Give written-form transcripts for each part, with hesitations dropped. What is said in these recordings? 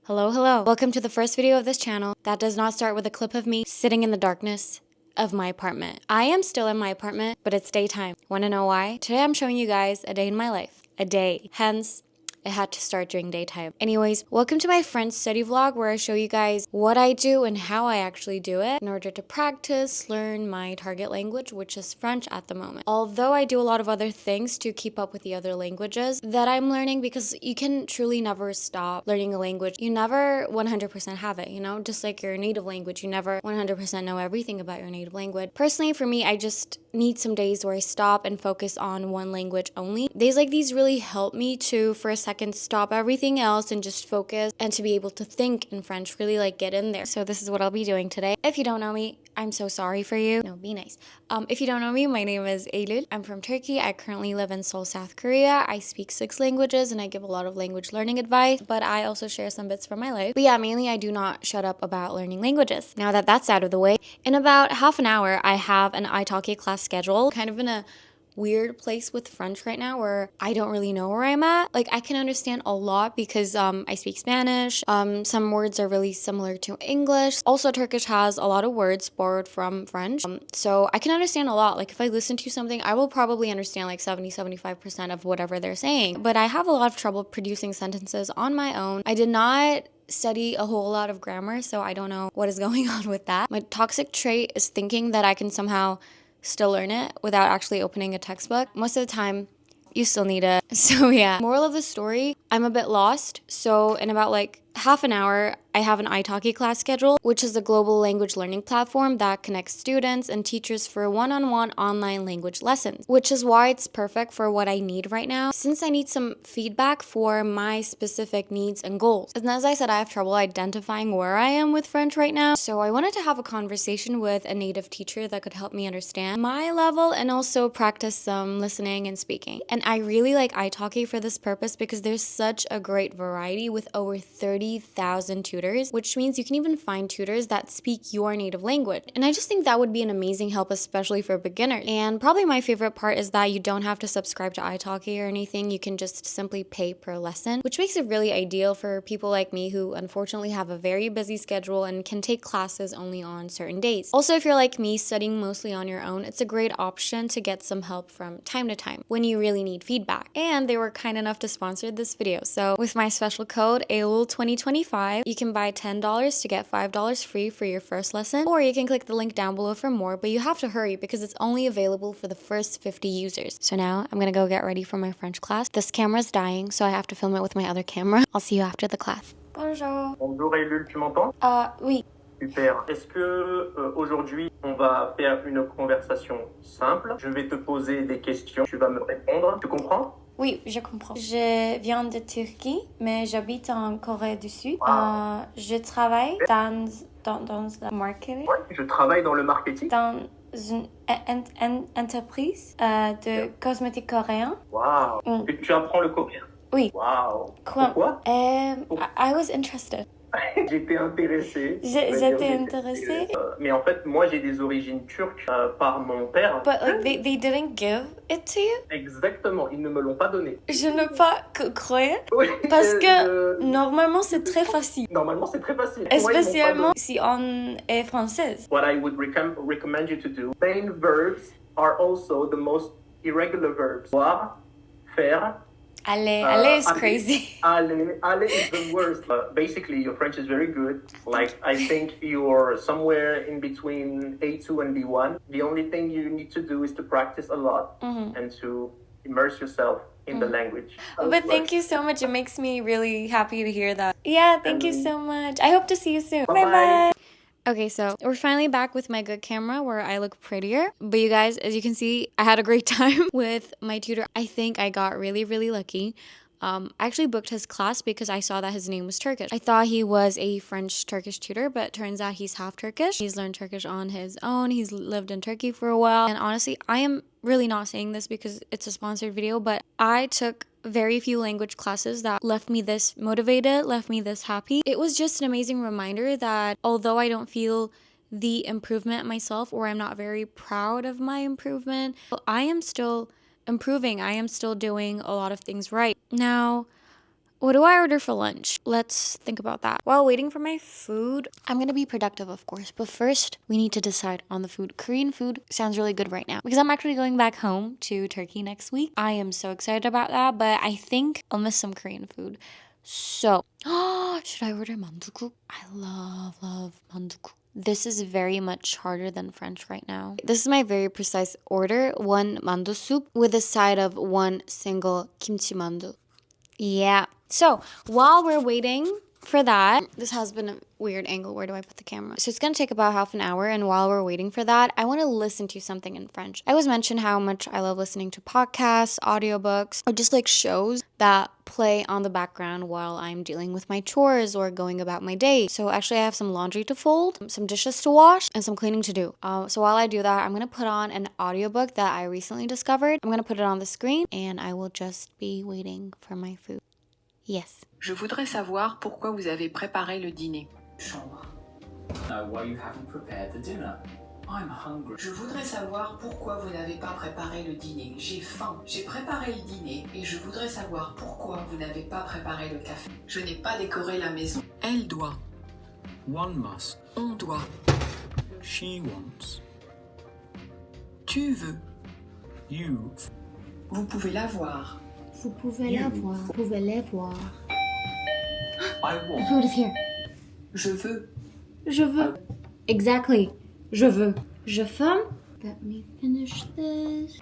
Hello, hello. Welcome to the first video of this channel that does not start with a clip of me sitting in the darkness of my apartment. I am still in my apartment, but it's daytime. Wanna know why? Today I'm showing you guys a day in my life. A day. Hence, it had to start during daytime. Anyways, welcome to my French study vlog where I show you guys what I do and how I actually do it in order to practice, learn my target language, which is French at the moment. Although I do a lot of other things to keep up with the other languages that I'm learning, because you can truly never stop learning a language. You never 100% have it, you know? Just like your native language, you never 100% know everything about your native language. Personally, for me, I just need some days where I stop and focus on one language only. Days like these really help me to, for a second, stop everything else and just focus and to be able to think in French, really like get in there. So this is what I'll be doing today. If you don't know me, I'm so sorry for you. No, be nice. If you don't know me, my name is Eylül. I'm from Turkey. I currently live in Seoul, South Korea. I speak 6 languages and I give a lot of language learning advice, but I also share some bits from my life. But yeah, mainly I do not shut up about learning languages. Now that that's out of the way, in about half an hour, I have an italki class scheduled, kind of in a weird place with French right now where I don't really know where I'm at. Like, I can understand a lot because I speak Spanish. Some words are really similar to English. Also, Turkish has a lot of words borrowed from French. So I can understand a lot. Like, if I listen to something, I will probably understand like 70-75% of whatever they're saying. But I have a lot of trouble producing sentences on my own. I did not study a whole lot of grammar, so I don't know what is going on with that. My toxic trait is thinking that I can somehow still learn it without actually opening a textbook. Most of the time, you still need it. So yeah. Moral of the story, I'm a bit lost. So in about like half an hour, I have an italki class scheduled, which is a global language learning platform that connects students and teachers for one-on-one online language lessons, which is why it's perfect for what I need right now, since I need some feedback for my specific needs and goals. And as I said, I have trouble identifying where I am with French right now, so I wanted to have a conversation with a native teacher that could help me understand my level and also practice some listening and speaking. And I really like italki for this purpose because there's such a great variety with over 30,000 tutors, which means you can even find tutors that speak your native language. And I just think that would be an amazing help, especially for beginners. And probably my favorite part is that you don't have to subscribe to italki or anything. You can just simply pay per lesson, which makes it really ideal for people like me who unfortunately have a very busy schedule and can take classes only on certain days. Also, if you're like me, studying mostly on your own, it's a great option to get some help from time to time when you really need feedback. And they were kind enough to sponsor this video. So with my special code AYLUL2025, you can buy $10 to get $5 free for your first lesson, or you can click the link down below for more, but you have to hurry because it's only available for the first 50 users. So now I'm gonna go get ready for my French class. This camera's dying, so I have to film it with my other camera. I'll see you after the class. Bonjour. Bonjour Eylül, tu m'entends? Oui. Super. Est-ce que aujourd'hui on va faire une conversation simple? Je vais te poser des questions, tu vas me répondre. Tu comprends? Oui, je comprends. Je viens de Turquie, mais j'habite en Corée du Sud. Wow. Je travaille dans le marketing. Ouais, je travaille dans le marketing. Dans une entreprise de cosmétiques coréens. Wow. Tu apprends le coréen? Oui. Wow. Quoi? Pourquoi? I was interested. J'étais intéressée. J'étais intéressée. Mais en fait, moi j'ai des origines turques par mon père. But like they didn't give it to you? Exactement, ils ne me l'ont pas donné. Je ne pas croire. Oui, Parce que normalement c'est très facile. Normalement c'est très facile. Spécialement si on est française. What I would recommend you to do, main verbs are also the most irregular verbs. Voir, faire. Aller is crazy. Aller is the worst. Basically, your French is very good. Like, I think you're somewhere in between A2 and B1. The only thing you need to do is to practice a lot and to immerse yourself in the language. But thank you so much. It makes me really happy to hear that. Yeah, thank you so much. I hope to see you soon. Bye-bye. Okay, so we're finally back with my good camera where I look prettier. But you guys, as you can see, I had a great time with my tutor. I think I got really, really lucky. I actually booked his class because I saw that his name was Turkish. I thought he was a French-Turkish tutor, but turns out he's half Turkish. He's learned Turkish on his own. He's lived in Turkey for a while. And honestly, I am really not saying this because it's a sponsored video, but I took very few language classes that left me this motivated, left me this happy. It was just an amazing reminder that although I don't feel the improvement myself, or I'm not very proud of my improvement, I am still improving. I am still doing a lot of things right. Now, What do I order for lunch? Let's think about that. While waiting for my food, I'm gonna be productive, of course, but first we need to decide on the food. Korean food sounds really good right now because I'm actually going back home to Turkey next week. I am so excited about that, but I think I'll miss some Korean food. So, should I order mandukuk? I love mandukuk. This is very much harder than French right now. This is my very precise order. 1 mandu soup with a side of 1 single kimchi mandu. Yeah. So while we're waiting for that, this has been a weird angle. Where do I put the camera? So it's gonna take about half an hour, and while we're waiting for that, I want to listen to something in French. I always mention how much I love listening to podcasts, audiobooks, or just like shows that play on the background while I'm dealing with my chores or going about my day. So actually I have some laundry to fold, some dishes to wash, and some cleaning to do. So while I do that, I'm gonna put on an audiobook that I recently discovered. I'm gonna put it on the screen, and I will just be waiting for my food. Yes. Je voudrais savoir pourquoi vous avez préparé le dîner. Chambre. Know why you haven't prepared the dinner. I'm hungry. Je voudrais savoir pourquoi vous n'avez pas préparé le dîner. J'ai faim. J'ai préparé le dîner et je voudrais savoir pourquoi vous n'avez pas préparé le café. Je n'ai pas décoré la maison. Elle doit. One must. On doit. She wants. Tu veux. You. Vous pouvez la voir. Vous pouvez la voir. Vous pouvez les voir. I The want. food is here. Je veux. Je veux. Exactly. Je veux. Je veux. Let me finish this.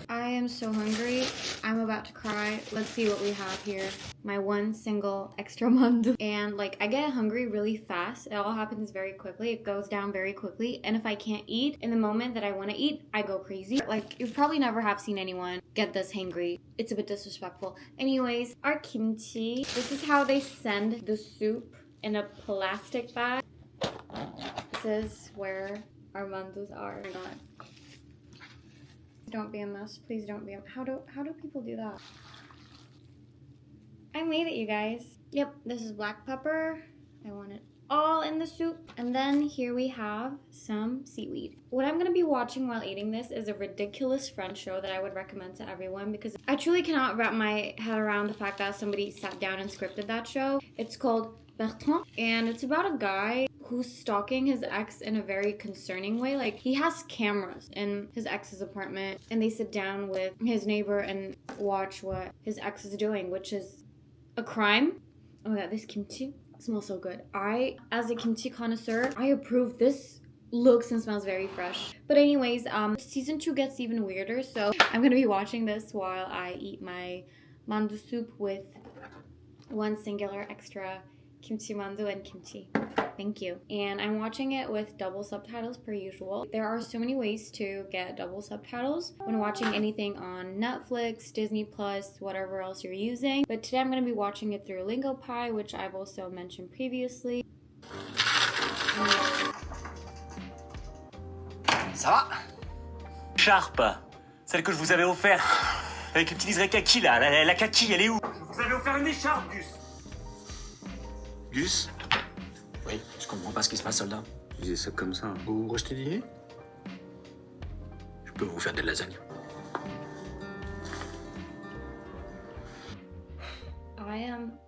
I am so hungry. I'm about to cry. Let's see what we have here. My 1 single extra mandu. And like, I get hungry really fast. It all happens very quickly. It goes down very quickly. And if I can't eat in the moment that I want to eat, I go crazy. Like, you probably never have seen anyone get this hangry. It's a bit disrespectful. Anyways, our kimchi. This is how they send the soup in a plastic bag. This is where our mandus are. Oh my god. Don't be a mess. Please don't be a... How do people do that? I made it, you guys. Yep, this is black pepper. I want it all in the soup. And then here we have some seaweed. What I'm going to be watching while eating this is a ridiculous French show that I would recommend to everyone because I truly cannot wrap my head around the fact that somebody sat down and scripted that show. It's called Bertrand, and it's about a guy who's stalking his ex in a very concerning way. Like, he has cameras in his ex's apartment, and they sit down with his neighbor and watch what his ex is doing, which is a crime. Oh my god, this kimchi smells so good. I, as a kimchi connoisseur, I approve. This looks and smells very fresh. But anyways, season 2 gets even weirder, so I'm gonna be watching this while I eat my mandu soup with 1 singular extra kimchi mandu and kimchi. Thank you. And I'm watching it with double subtitles per usual. There are so many ways to get double subtitles when watching anything on Netflix, Disney Plus, whatever else you're using. But today I'm going to be watching it through LingoPie, which I've also mentioned previously. Ça va? Charpe, celle que je vous avais offerte, avec le petit liseré kaki là, la kaki, elle est où? Je vous avais offert une écharpe, Gus. Gus? Oui, je comprends pas ce qui se passe, soldat. Je disais ça comme ça. Vous rejetez dîner? Je peux vous faire des lasagnes. I am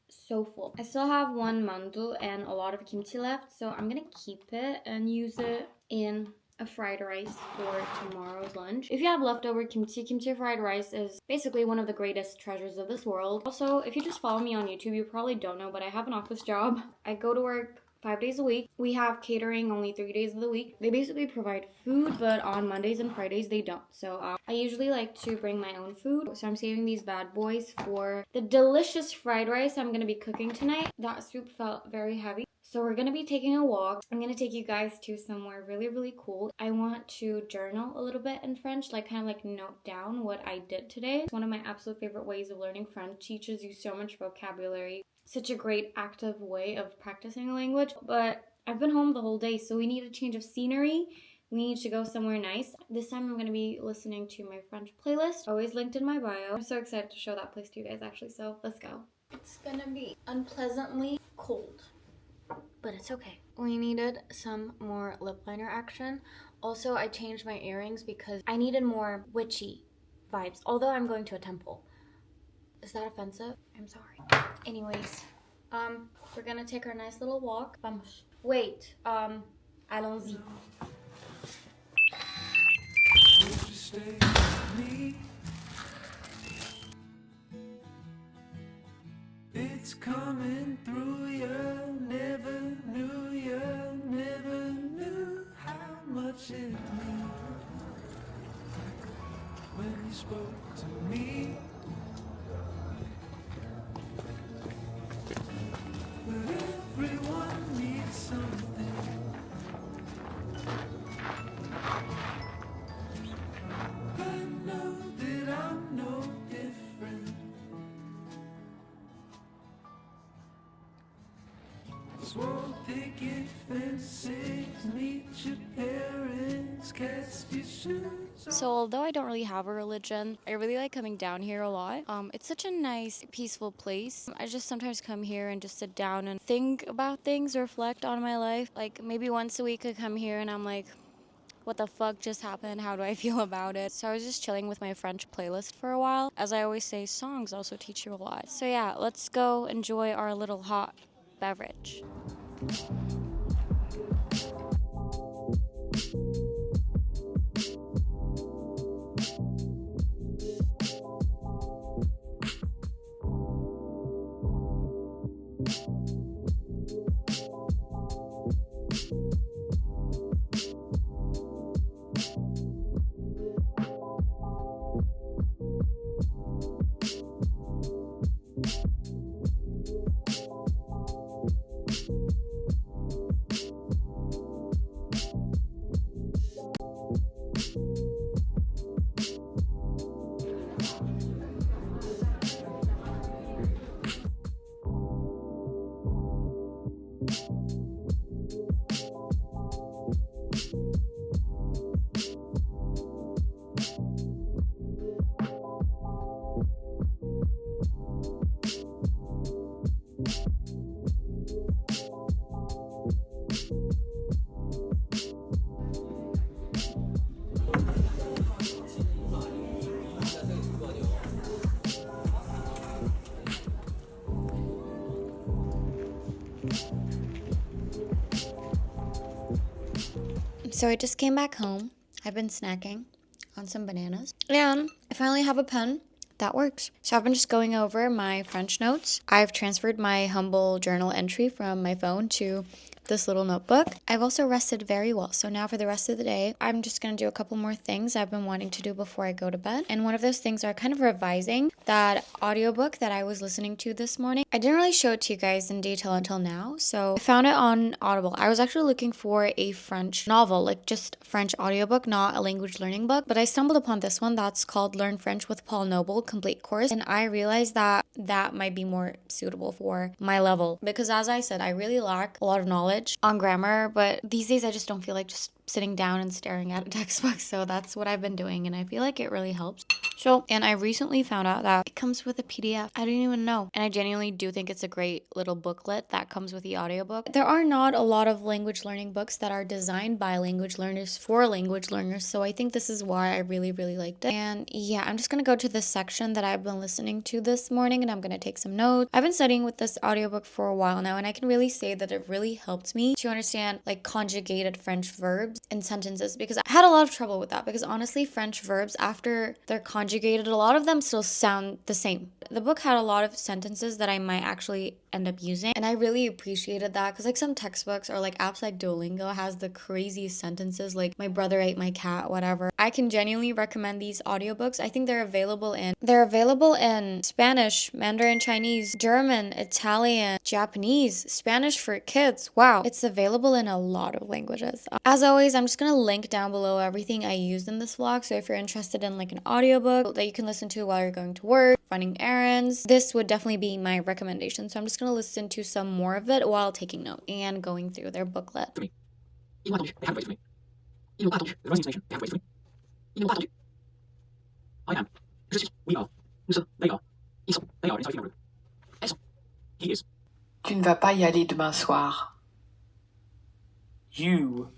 so full. I still have 1 mandu and a lot of kimchi left, so I'm gonna keep it and use it in a fried rice for tomorrow's lunch. If you have leftover kimchi fried rice is basically one of the greatest treasures of this world. Also, if you just follow me on YouTube, you probably don't know, but I have an office job. I go to work 5 days a week. We have catering only 3 days of the week. They basically provide food, but on Mondays and Fridays they don't. So I usually like to bring my own food. So I'm saving these bad boys for the delicious fried rice I'm gonna be cooking tonight. That soup felt very heavy. So we're gonna be taking a walk. I'm gonna take you guys to somewhere really cool. I want to journal a little bit in French, like kind of like note down what I did today. It's one of my absolute favorite ways of learning French. Teaches you so much vocabulary. Such a great active way of practicing a language. But I've been home the whole day, so we need a change of scenery. We need to go somewhere nice. This time I'm going to be listening to my French playlist, always linked in my bio. I'm so excited to show that place to you guys actually, so let's go. It's gonna be unpleasantly cold, but it's okay. We needed some more lip liner action. Also, I changed my earrings because I needed more witchy vibes, although I'm going to a temple. Is that offensive? I'm sorry. Anyways, we're gonna take our nice little walk. Vamos. Wait, allons-y. It's coming through you, never knew how much it meant when you spoke to me. But everyone needs something. I know that I'm no different. Swore picket fences, meet your parents, cast your shoes. So although I don't really have a religion, I really like coming down here a lot. It's such a nice, peaceful place. I just sometimes come here and just sit down and think about things, reflect on my life. Like maybe once a week I come here and I'm like, what the fuck just happened? How do I feel about it? So I was just chilling with my French playlist for a while. As I always say, songs also teach you a lot. So yeah, let's go enjoy our little hot beverage. So I just came back home. I've been snacking on some bananas. And I finally have a pen that works. So I've been just going over my French notes. I've transferred my humble journal entry from my phone to this little notebook. I've also rested very well. So now for the rest of the day, I'm just going to do a couple more things I've been wanting to do before I go to bed. And one of those things are kind of revising that audiobook that I was listening to this morning. I didn't really show it to you guys in detail until now. So I found it on Audible. I was actually looking for a French novel, like just French audiobook, not a language learning book. But I stumbled upon this one that's called Learn French with Paul Noble Complete Course. And I realized that that might be more suitable for my level. Because as I said, I really lack a lot of knowledge on grammar, but these days I just don't feel like just sitting down and staring at a textbook. So that's what I've been doing, and I feel like it really helps. So, and I recently found out that it comes with a PDF. I didn't even know. And I genuinely do think it's a great little booklet that comes with the audiobook. There are not a lot of language learning books that are designed by language learners for language learners. So I think this is why I really, really liked it. And yeah, I'm just going to go to this section that I've been listening to this morning, and I'm going to take some notes. I've been studying with this audiobook for a while now, and I can really say that it really helped me to understand like conjugated French verbs in sentences, because I had a lot of trouble with that, because honestly, French verbs, after they're conjugated, a lot of them still sound the same. The book had a lot of sentences that I might actually end up using, and I really appreciated that, because like some textbooks or like apps like Duolingo has the craziest sentences, like my brother ate my cat, whatever. I can genuinely recommend these audiobooks. I think they're available in Spanish, Mandarin Chinese, German, Italian, Japanese, Spanish for kids. Wow, it's available in a lot of languages. As always, I'm just gonna link down below everything I used in this vlog, so if you're interested in like an audiobook that you can listen to while you're going to work, running errands, this would definitely be my recommendation. So I'm just gonna listen to some more of it while taking notes and going through their booklet. Ils m'ont attendu, they haven't waited for me. Ils n'ont pas attendu, the rising station, they haven't waited for me. Ils n'ont pas attendu. I am. Je suis. We are. Nous sommes. They are. Ils sont. They are inside the room. Elles sont. He is. Tu ne vas pas y aller demain soir. You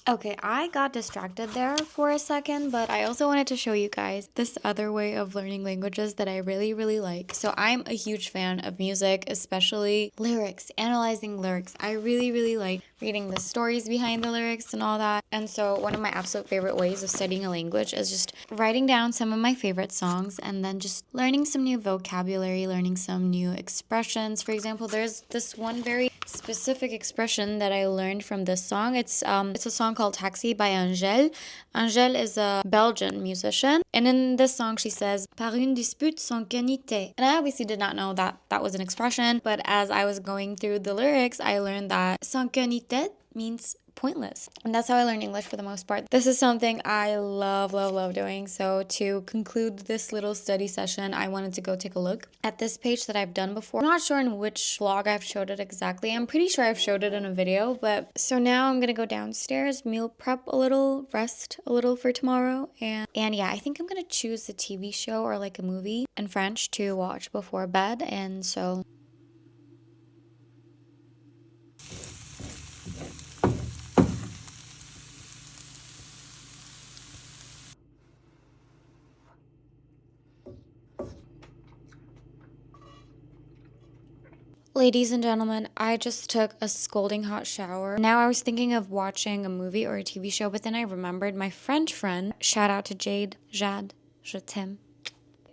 Okay, I got distracted there for a second, but I also wanted to show you guys this other way of learning languages that I really, really like. So I'm a huge fan of music, especially lyrics, analyzing lyrics. I really, really like reading the stories behind the lyrics and all that. And so one of my absolute favorite ways of studying a language is just writing down some of my favorite songs and then just learning some new vocabulary, learning some new expressions. For example, there's this one very specific expression that I learned from this song. It's a song called Taxi by Angèle. Angèle is a Belgian musician, and in this song she says par une dispute sans qualité. And I obviously did not know that that was an expression, but as I was going through the lyrics, I learned that sans qualité means pointless. And that's how I learn English for the most part. This is something I love, love, love doing. So to conclude this little study session, I wanted to go take a look at this page that I've done before. I'm not sure in which vlog I've showed it exactly. I'm pretty sure I've showed it in a video, but so now I'm gonna go downstairs, meal prep a little, rest a little for tomorrow, and yeah, I think I'm gonna choose a TV show or like a movie in French to watch before bed. And so ladies and gentlemen, I just took a scalding hot shower. Now I was thinking of watching a movie or a TV show, but then I remembered my French friend, shout out to Jade, je t'aime.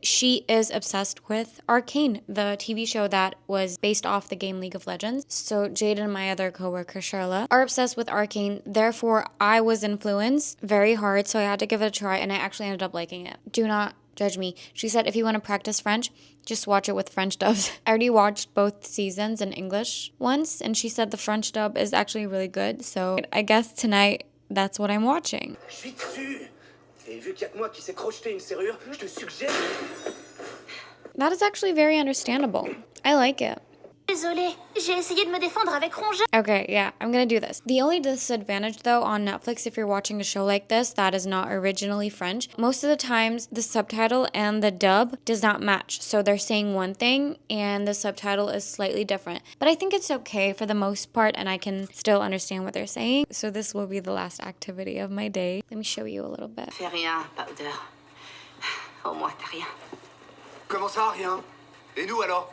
She is obsessed with Arcane, the TV show that was based off the game League of Legends. So Jade and my other coworker, Charla, are obsessed with Arcane. Therefore, I was influenced very hard, so I had to give it a try, and I actually ended up liking it. Do not judge me. She said if you want to practice French, just watch it with French dubs. I already watched both seasons in English once, and she said the French dub is actually really good. So I guess tonight, that's what I'm watching. Je suis dessus. Et vu qu'il y a que moi qui sais crocheter une serrure, je te suggère... That is actually very understandable. I like it. Désolée, j'ai essayé de me défendre avec rongeur. Okay, yeah, I'm gonna do this. The only disadvantage though on Netflix, if you're watching a show like this that is not originally French, most of the times the subtitle and the dub does not match. So they're saying one thing and the subtitle is slightly different. But I think it's okay for the most part and I can still understand what they're saying. So this will be the last activity of my day. Let me show you a little bit. Fais rien, Powder. Au moins, t'as rien. Comment ça, rien? Et nous alors?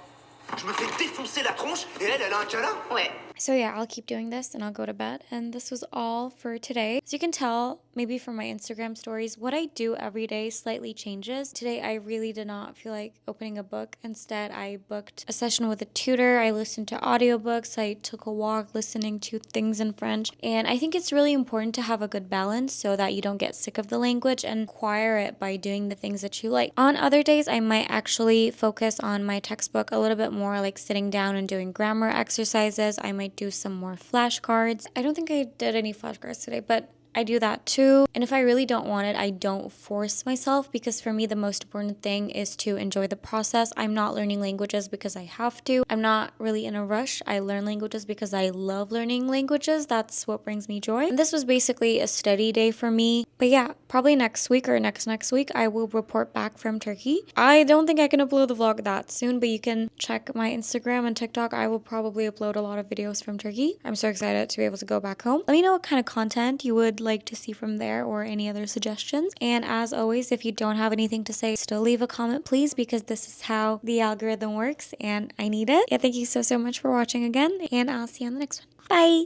Je me fais défoncer la tronche et elle a un câlin? Ouais. So yeah, I'll keep doing this and I'll go to bed. And this was all for today. As you can tell, maybe from my Instagram stories, what I do every day slightly changes. Today, I really did not feel like opening a book. Instead, I booked a session with a tutor. I listened to audiobooks. I took a walk listening to things in French. And I think it's really important to have a good balance so that you don't get sick of the language and acquire it by doing the things that you like. On other days, I might actually focus on my textbook a little bit more, like sitting down and doing grammar exercises. I might do some more flashcards. I don't think I did any flashcards today, but I do that too. And if I really don't want it, I don't force myself, because for me, the most important thing is to enjoy the process. I'm not learning languages because I have to. I'm not really in a rush. I learn languages because I love learning languages. That's what brings me joy. And this was basically a study day for me. But yeah, probably next week or next week, I will report back from Turkey. I don't think I can upload the vlog that soon, but you can check my Instagram and TikTok. I will probably upload a lot of videos from Turkey. I'm so excited to be able to go back home. Let me know what kind of content you would like to see from there or any other suggestions. And as always, if you don't have anything to say, still leave a comment, please, because this is how the algorithm works and I need it. Yeah, thank you so much for watching again, and I'll see you on the next one. Bye!